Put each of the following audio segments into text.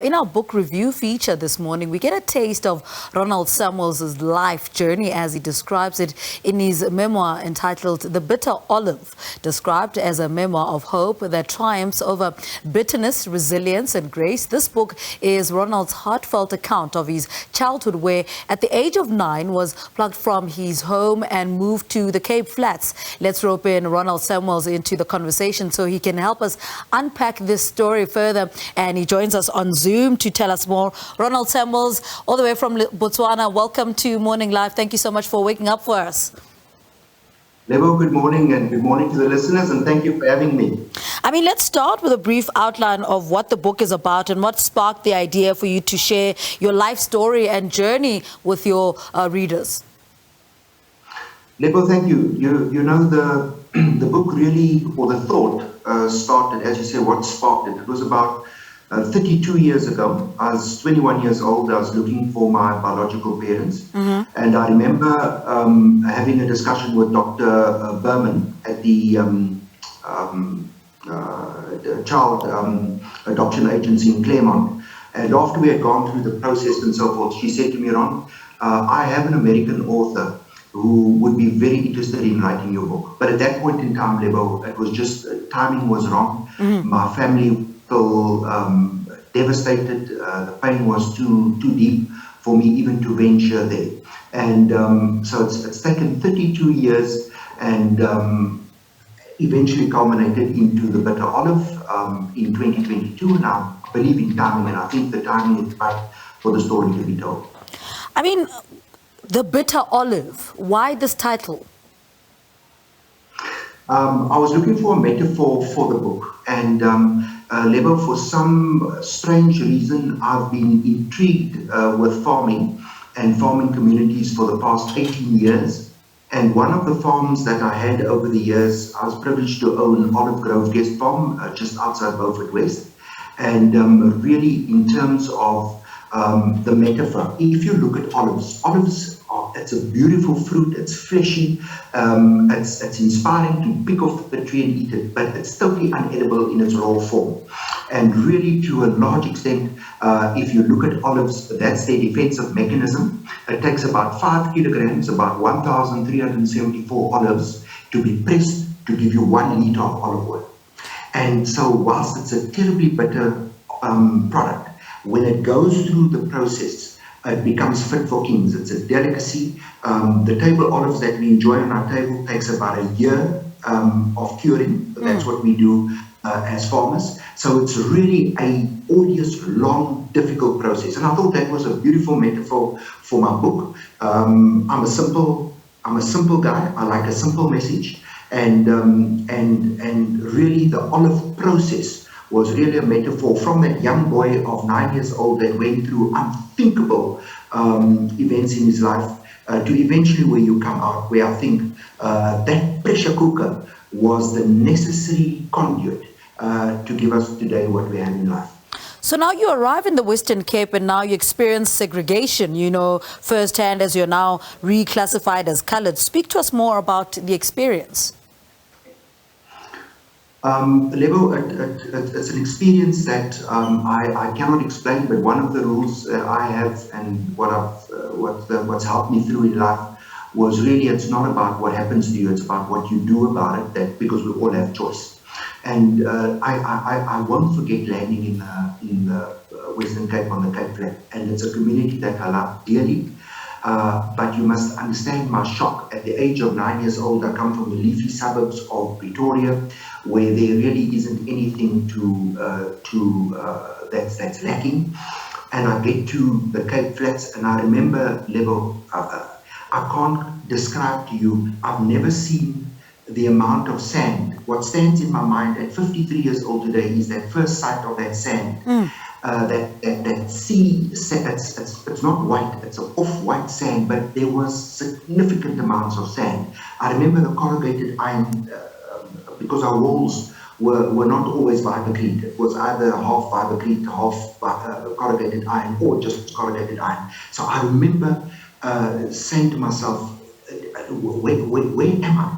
In our book review feature this morning, we get a taste of Ronald Samuels' life journey as he describes it in his memoir entitled The Bitter Olive, described as a memoir of hope that triumphs over bitterness, resilience and grace. This book is Ronald's heartfelt account of his childhood where, at the age of 9, was plucked from his home and moved to the Cape Flats. Let's rope in Ronald Samuels into the conversation so he can help us unpack this story further, and he joins us on Zoom to tell us more. Ronald Samuels, all the way from Botswana, welcome to Morning Live. Thank you so much for waking up for us. Lebo, good morning, and good morning to the listeners, and thank you for having me. I mean, let's start with a brief outline of what the book is about and what sparked the idea for you to share your life story and journey with your readers. Lebo, thank you. You know, the book really, or the thought started, as you say, what sparked it. It was about 32 years ago. I was 21 years old. I was looking for my biological parents. And I remember having a discussion with Dr. Berman at the child adoption agency in Claremont. And after we had gone through the process and so forth, she said to me, Ron, I have an American author who would be very interested in writing your book. But at that point in time, Lebo, it was just, timing was wrong. My family felt devastated. The pain was too deep for me even to venture there. And so it's taken 32 years and eventually culminated into The Bitter Olive in 2022. And I believe in timing, and I think the timing is right for the story to be told. I mean, The Bitter Olive, why this title? I was looking for a metaphor for the book, and Lebo, for some strange reason, I've been intrigued with farming and farming communities for the past 18 years. And one of the farms that I had over the years, I was privileged to own Olive Grove Guest Farm just outside Beaufort West. And really, in terms of the metaphor, if you look at olives, it's a beautiful fruit, it's fleshy, it's inspiring to pick off the tree and eat it, but it's totally unedible in its raw form. And really, to a large extent, if you look at olives, that's their defensive mechanism. It takes about 5 kilograms, about 1,374 olives, to be pressed to give you 1 liter of olive oil. And so whilst it's a terribly bitter product, when it goes through the process, it becomes fit for kings. It's a delicacy. The table olives that we enjoy on our table takes about a year of curing. That's what we do as farmers. So it's really a arduous, long, difficult process. And I thought that was a beautiful metaphor for my book. I'm a simple guy. I like a simple message. And really the olive process was really a metaphor from that young boy of 9 years old that went through unthinkable events in his life to eventually where you come out, where I think that pressure cooker was the necessary conduit to give us today what we have in life. So now you arrive in the Western Cape and now you experience segregation, you know, firsthand as you're now reclassified as colored. Speak to us more about the experience. Lebo, it's an experience that I cannot explain, but one of the rules I have and what's helped me through in life was really it's not about what happens to you, it's about what you do about it, that because we all have choice. And I won't forget landing in the Western Cape on the Cape Flat, and it's a community that I love dearly. But you must understand my shock. At the age of 9 years old, I come from the leafy suburbs of Pretoria, where there really isn't anything that's lacking. And I get to the Cape Flats, and I remember, Lebo, I can't describe to you, I've never seen the amount of sand. What stands in my mind at 53 years old today is that first sight of that sand. That sea, it's not white, it's an off-white sand, but there was significant amounts of sand. I remember the corrugated iron, because our walls were not always fiberglass. It was either half fiberglass, half corrugated iron, or just corrugated iron. So I remember saying to myself, where am I?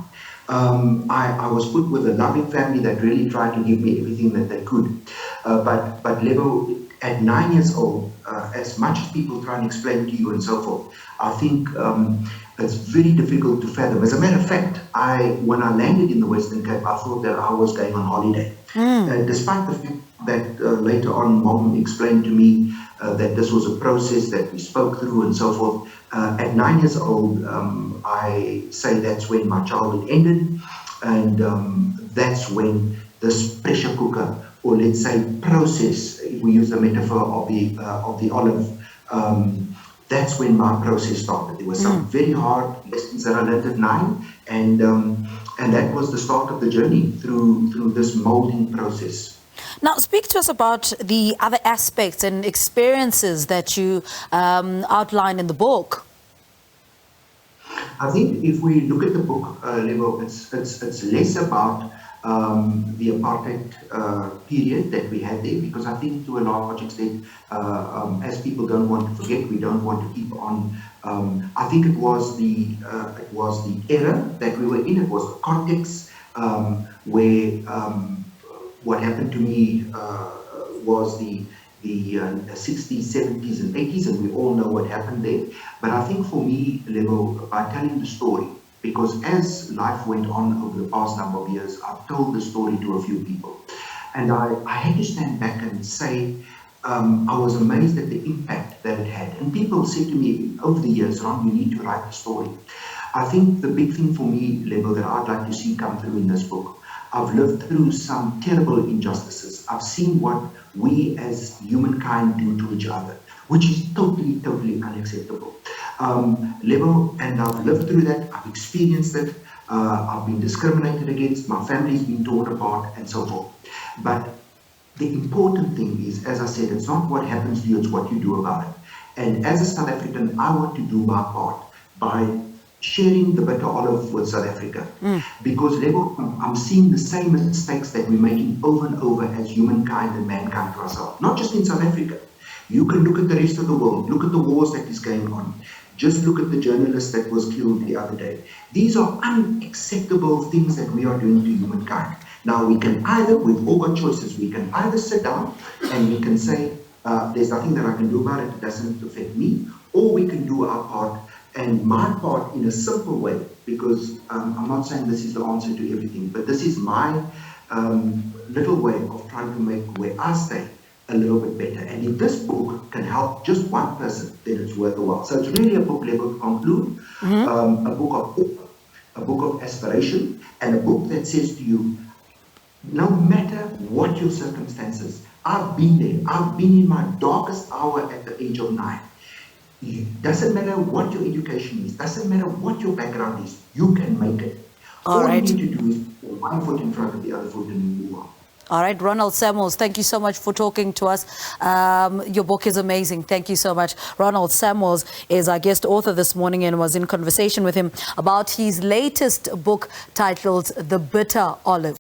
I was put with a loving family that really tried to give me everything that they could. But Lebo, At 9 years old, as much as people try and explain to you and so forth, I think it's very difficult to fathom. As a matter of fact, when I landed in the Western Cape, I thought that I was going on holiday. Despite the fact that later on Mom explained to me that this was a process that we spoke through and so forth. At 9 years old, I say that's when my childhood ended, and that's when this pressure cooker, or let's say process, if we use the metaphor of the olive, that's when my process started. There were some very hard lessons that I learned at 9, and that was the start of the journey through this molding process. Now, speak to us about the other aspects and experiences that you outline in the book. I think if we look at the book level, it's less about the apartheid period that we had there, because I think to a large extent, as people don't want to forget, we don't want to keep on. I think it was the era that we were in. It was the context where what happened to me was the 60s, 70s, and 80s, and we all know what happened there. But I think for me, Lebo, by telling the story, because as life went on over the past number of years, I've told the story to a few people. And I had to stand back and say, I was amazed at the impact that it had. And people said to me over the years, Ron, you need to write the story. I think the big thing for me, Lebo, that I'd like to see come through in this book, I've lived through some terrible injustices. I've seen what we as humankind do to each other, which is totally, totally unacceptable. Level, and I've lived through that, I've experienced it, I've been discriminated against, my family's been torn apart, and so forth. But the important thing is, as I said, it's not what happens to you, it's what you do about it. And as a South African, I want to do my part by sharing the bitter olive with South Africa. Because Lebo, I'm seeing the same mistakes that we're making over and over as humankind and mankind to ourselves. Not just in South Africa. You can look at the rest of the world, look at the wars that is going on. Just look at the journalist that was killed the other day. These are unacceptable things that we are doing to humankind. Now we can either, we've all got choices, we can either sit down and we can say, there's nothing that I can do about it, it doesn't affect me, or we can do our part. And my part in a simple way, because I'm not saying this is the answer to everything, but this is my little way of trying to make where I stay a little bit better. And if this book can help just one person, then it's worth the while. So it's really a book, Level, to conclude, a book of hope, a book of aspiration, and a book that says to you, no matter what your circumstances, I've been there. I've been in my darkest hour at the age of 9. It doesn't matter what your education is, doesn't matter what your background is, you can make it. All you need to do is put one foot in front of the other foot and move on. All right, Ronald Samuels, thank you so much for talking to us. Your book is amazing. Thank you so much. Ronald Samuels is our guest author this morning, and was in conversation with him about his latest book titled The Bitter Olive.